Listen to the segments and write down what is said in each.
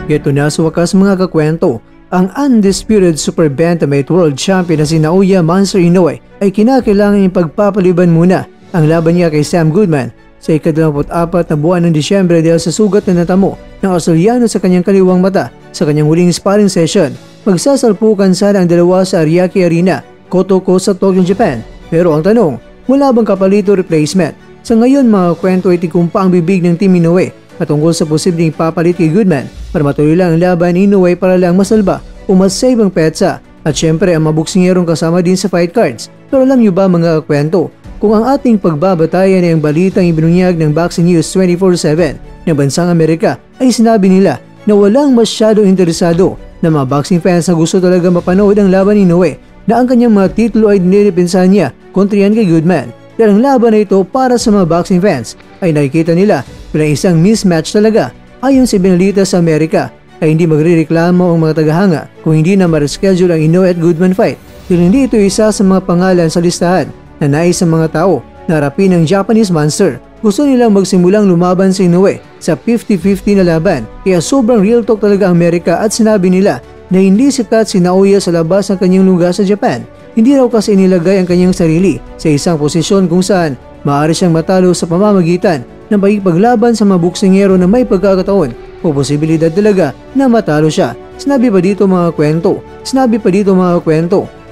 Ito na sa wakas mga kakwento, ang undisputed Super Bantamweight World Champion na si Naoya Monster Inoue ay kinakailangan ipagpapaliban muna ang laban niya kay Sam Goodman sa ika-24 na buwan ng Disyembre dahil sa sugat na natamo ng Australiano sa kanyang kaliwang mata sa kanyang huling sparring session. Magsasalpukan sana ang dalawa sa Ariake Arena, Kotoko sa Tokyo, Japan. Pero ang tanong, wala bang kapalito replacement? Sa ngayon mga kwento ay tikumpa ang bibig ng Team Inoue patungkol sa posibleng papalit kay Goodman para matuloy lang ang laban ni Inoue para lang masalba o masave ang petsa at syempre ang mabuksingerong kasama din sa fight cards. Pero alam nyo ba mga kwento, kung ang ating pagbabatayan ay ang balitang ibinunyag ng Boxing News 24/7 ng bansang Amerika ay sinabi nila na walang masyado interesado na mga boxing fans na gusto talaga mapanood ang laban ni Inoue na ang kanyang mga titulo ay dinidepensahan niya kontra yan kay Goodman. Dahil ang laban na ito para sa mga boxing fans ay nakikita nila bilang isang mismatch talaga. Ayon sa binalita sa Amerika ay hindi magrereklamo ang mga tagahanga kung hindi na ma-reschedule ang Inoue at Goodman fight dahil hindi ito isa sa mga pangalan sa listahan na nais ng mga tao na harapin ng Japanese Monster. Gusto nilang magsimulang lumaban sa Inoue sa 50-50 na laban kaya sobrang real talk talaga ang Amerika at sinabi nila na hindi sikat si Naoya sa labas ng kanyang lugar sa Japan. Hindi raw kasi inilagay ang kanyang sarili sa isang posisyon kung saan maaari siyang matalo sa pamamagitan ng pagkipaglaban sa mga buksingero na may pagkakataon o posibilidad talaga na matalo siya. Sinabi pa dito mga kwento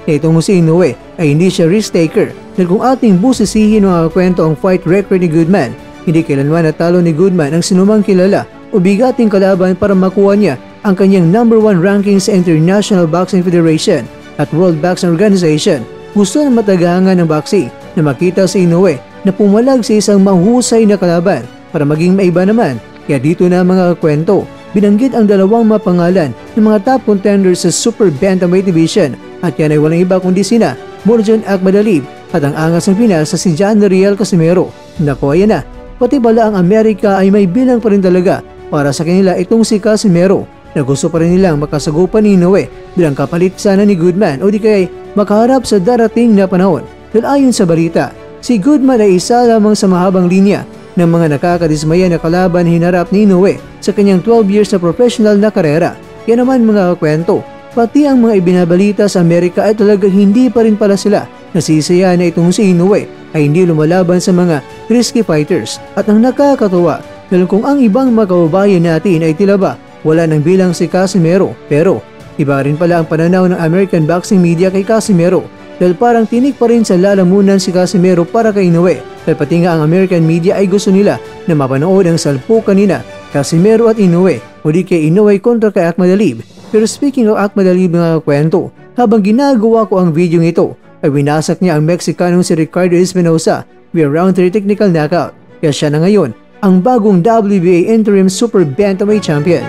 na itong si Inoue ay hindi siya risk taker dahil kung ating busisihin mga kwento ang fight record ni Goodman, hindi kailanman natalo ni Goodman ang sinumang kilala o bigating kalaban para makuha niya ang kanyang #1 ranking sa International Boxing Federation at World Boxing Organization. Gusto ng matagahangan ng boxing na makita si Inoue na pumalag sa isang mahusay na kalaban para maging maiba naman. Kaya dito na mga kwento, binanggit ang dalawang mapangalan ng mga top contenders sa Super Bantamweight Division at yan ay walang iba kundi sina Morjan Akhmadalib at ang angas ng Pinas sa si John Riel Casimero. Naku, ayan na, pati bala ang Amerika ay may bilang pa rin talaga para sa kanila itong si Casimero na gusto pa rin nilang makasagupan ni Inoue bilang kapalit sana ni Goodman o di kaya makaharap sa darating na panahon. Dahil ayon sa balita, si Goodman ay isa lamang sa mahabang linya ng mga nakakadismaya na kalaban hinarap ni Inoue sa kanyang 12 years na professional na karera. Yan naman mga kwento, pati ang mga ibinabalita sa Amerika ay talagang hindi pa rin pala sila nasisaya na itong si Inoue ay hindi lumalaban sa mga risky fighters. At ang nakakatuwa, dahil kung ang ibang makababayan natin ay tila ba wala nang bilang si Casimero, pero iba rin pala ang pananaw ng American boxing media kay Casimero dahil parang tinik pa rin sa lalamunan si Casimero para kay Inoue. Dahil pati nga ang American media ay gusto nila na mapanood ang salpukan nila Casimero at Inoue o di kay Inoue kontra kay Akhmadalib. Pero speaking of Akhmadalib mga kwento, habang ginagawa ko ang video ito ay winasak niya ang Mexicanong si Ricardo Espinosa via round 3 technical knockout. Kaya siya na ngayon ang bagong WBA Interim Super Bantamweight Champion.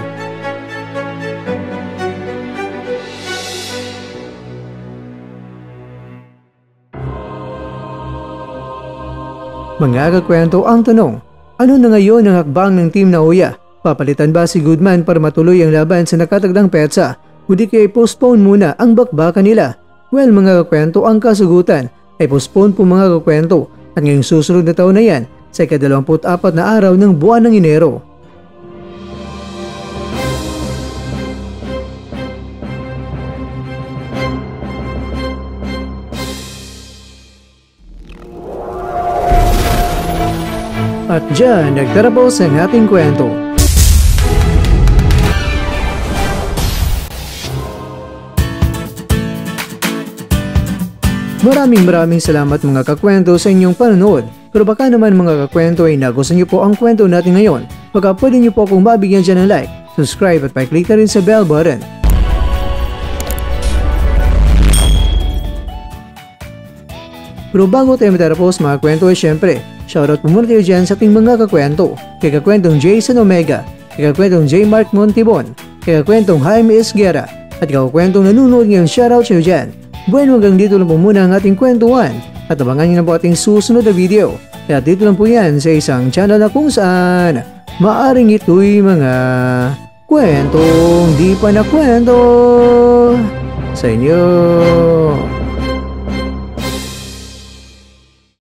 Mga kakwento, ang tanong, ano na ngayon ang hakbang ng Team Naoya? Papalitan ba si Goodman para matuloy ang laban sa nakatagdang petsa? O di kaya postpone muna ang bakbakan nila? Well mga kakwento, ang kasagutan ay postpone po mga kakwento at ngayong susunod na taon na yan sa ika-24 na araw ng buwan ng Enero. At dyan, nagtatapos ang ating kwento. Maraming salamat mga kakwento sa inyong panonood. Pero baka naman mga kakwento ay nagustuhan niyo po ang kwento natin ngayon. Baka pwede niyo po akong mabigyan dyan ng like, subscribe at pa-click na rin sa bell button. Pero bago tayo matapos mga kwento ay syempre, shoutout po muna tayo dyan sa ating mga kakwento. Kay kakwentong Jason Omega, kay kakwentong J. Mark Montibon, kay kakwentong Jaime Esguera, at kakwentong nanonood ngayon, shoutout sa iyo dyan. Bueno, hanggang dito lang po muna ang ating kwentuhan at abangan nyo na po ating susunod na video. At dito lang po yan sa isang channel na kung saan maaring ito'y mga kwentong di pa na kwento sa inyo.